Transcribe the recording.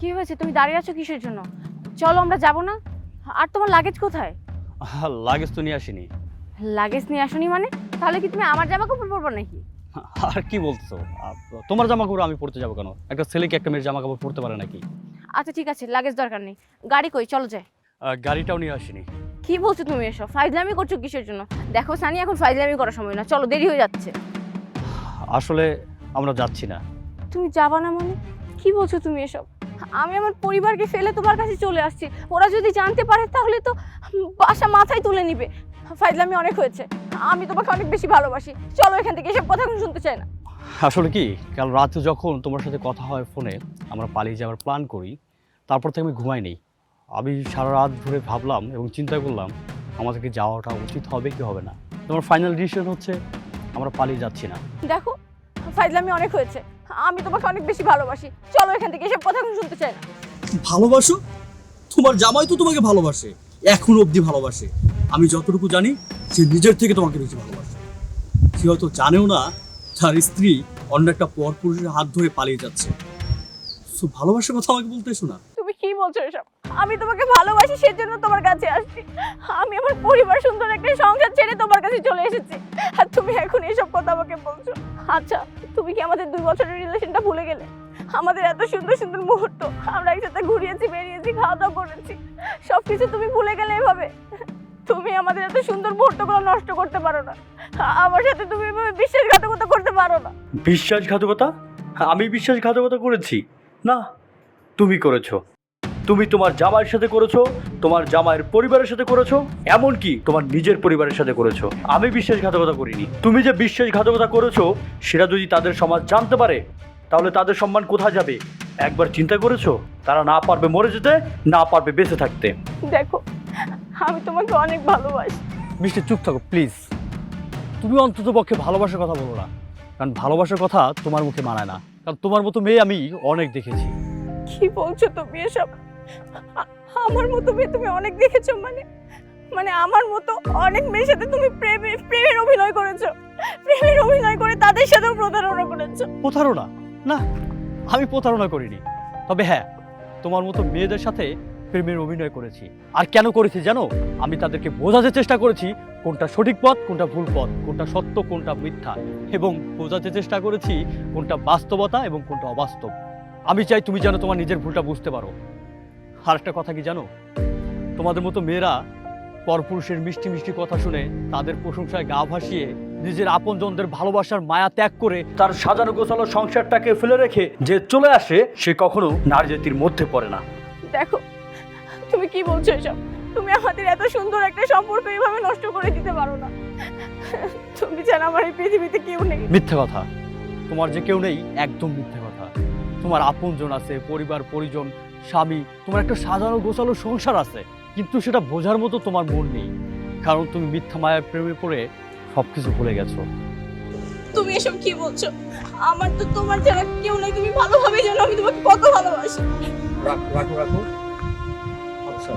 কি হয়েছে? তুমি দাঁড়িয়ে আছো কিসের জন্য? চলো আমরা যাব না? আর তোমার লাগেজ কোথায়? লাগেজ তো নিয়ে আসিনি। লাগেজ নিয়ে আসোনি মানে? তাহলে কি তুমি আমার জামা কাপড় পরবে নাকি? আর কি বলছো? তোমার জামা কাপড় আমি পরতে যাবো কেন? একটা ছেলে কি একটা মেয়ের জামা কাপড় পরতে পারে নাকি? আচ্ছা ঠিক আছে, লাগেজ দরকার নেই। গাড়ি কই, চলো যাই। গাড়িটাও নিয়ে আসিনি। কি বলছো তুমি এসব? ফাইজলামি করছো কিসের জন্য? দেখো সানি, এখন ফাইজলামি করার সময় না, চলো দেরি হয়ে যাচ্ছে। আসলে আমরা যাচ্ছি না। তুমি যাবা না মানে? কি বলছো তুমি এসব? আমি আমার পরিবারকে ফেলে তোমার কাছে চলে আসছি। ওরা যদি জানতে পারে তাহলে তো বাসা মাথায় তুলে নিবে। ফাইজলামি অনেক হয়েছে। আমি তোমাকে অনেক বেশি ভালোবাসি। চলো এখান থেকে, এসব কথা আমি শুনতে চাই না। আসলে কি, কাল রাতে যখন তোমার সাথে কথা হয় ফোনে, আমরা পালিয়ে যাওয়ার প্ল্যান করি, তারপর থেকে আমি ঘুমাইনি। আমি সারা রাত ধরে ভাবলাম এবং চিন্তা করলাম আমাদেরকে যাওয়াটা উচিত হবে কি হবে না। তোমার ফাইনাল ডিসিশন হচ্ছে আমরা পালিয়ে যাচ্ছি না। দেখো, ফাইজলামি অনেক হয়েছে। আমি তোমাকে অনেক বেশি ভালোবাসি। চলো এখান থেকে, এসব কথা আমি শুনতে চাই না। ভালোবাসো? তোমার জামাই তো তোমাকে ভালোবাসে, এখন অবধি ভালোবাসে। আমি যতটুকু জানি সে নিজের থেকে তোমাকে বেশি ভালোবাসে। সে হয়তো জানেও না তার স্ত্রী অন্য একটা পরপুরুষের হাত ধরে পালিয়ে যাচ্ছে। তো ভালোবাসার কথা আমাকে বলতে এসো না। তুমি কি বলছো এসব? আমি তোমাকে ভালোবাসি, সেজন্য তোমার কাছে আসছি। আমি আমার পরিবার, সুন্দর একটা সংসার ছেড়ে তোমার কাছে চলে এসেছি, আর তুমি এখন এসব কথা আমাকে বলছো? আচ্ছা, তুমি কি আমাদের 2 বছরের রিলেশনটা ভুলে গেলে? আমাদের এত সুন্দর সুন্দর মুহূর্ত, আমরা একসাথে ঘুরিয়েছি, বেরিয়েছি, খাওয়া দাওয়া করেছি, সবকিছু তুমি ভুলে গেলে এভাবে? তুমি আমাদের এত সুন্দর মুহূর্তগুলো নষ্ট করতে পারো না। আমার সাথে তুমি এভাবে বিশ্বাসঘাতকতা করতে পারো না। বিশ্বাসঘাতকতা? আমি বিশ্বাসঘাতকতা করেছি? না, তুমি করেছো। তুমি তোমার জামাইয়ের সাথে করেছো, তোমার জামাইয়ের পরিবারের সাথে করেছো, এমনকি তোমার নিজের পরিবারের সাথে করেছো। আমি বিশ্বাসঘাতকতা করিনি। তুমি যে বিশ্বাসঘাতকতা করেছো সেটা যদি তাদের সমাজ জানতে পারে তাহলে তাদের সম্মান কোথায় যাবে? একবার চিন্তা করেছো? তারা না পারবে মরে যেতে, না পারবে বেঁচে থাকতে। দেখো, আমি তোমাকে অনেক ভালোবাসি। মিষ্টি চুপ থাকো প্লিজ। তুমি অন্তত পক্ষে ভালোবাসার কথা বলো না, কারণ ভালোবাসার কথা তোমার মুখে মানায় না। কারণ তোমার মতো মেয়ে আমি অনেক দেখেছি। কি বলছো তুমি এসব? আমার মতো মেয়ে তুমি অনেক দেখেছো মানে? মানে আমার মতো অনেক মেয়ের সাথে তুমি প্রেমের অভিনয় করেছো, প্রেমের অভিনয় করে তাদের সাথেও প্রতারণা করেছো। প্রতারণা? না, আমি প্রতারণা করিনি। তবে হ্যাঁ, তোমার মতো মেয়েদের সাথে প্রেমের অভিনয় করেছি। আর কেন করেছি জানো? আমি তাদেরকে বোঝাতে চেষ্টা করেছি কোনটা সঠিক পথ, কোনটা ভুল পথ, কোনটা সত্য, কোনটা মিথ্যা, এবং বোঝাতে চেষ্টা করেছি কোনটা বাস্তবতা এবং কোনটা অবাস্তব। আমি চাই তুমি যেন তোমার নিজের ভুলটা বুঝতে পারো। আর একটা কথা কি জানো? তোমাদের মতো মেয়েরা পরপুরুষের মিষ্টি মিষ্টি কথা শুনে তাদের প্রশংসায় গা ভাসিয়ে নিজের আপনজনদের ভালোবাসার মায়া ত্যাগ করে তার সাজানো গোছানো সংসারটাকে ফেলে রেখে যে চলে আসে, সে কখনো নারী জাতির মধ্যে পড়ে না। দেখো, তুমি কি বলছো এসব? তুমি আমাদের এত সুন্দর একটা সম্পর্ক এইভাবে নষ্ট করে দিতে পারো না। তুমি জানো আমার এই পৃথিবীতে কেউ নেই। মিথ্যে কথা। তোমার যে কেউ নেই একদম মিথ্যে কথা। তোমার আপনজন আছে, পরিবার পরিজন, স্বামী, তোমার একটা সাজানো গোছানো সংসার আছে, কিন্তু সেটা বোঝার মতো তোমার মন নেই, কারণ তুমি মিথ্যা মায়ের প্রেমে পড়ে সবকিছু ভুলে গেছো। তুমি এসব কি বলছো? আমার তো তোমার ছাড়া কেউ নেই, তুমি ভালোভাবে জানো আমি তোমাকে কত ভালোবাসি। রাখো রাখো রাখো। আচ্ছা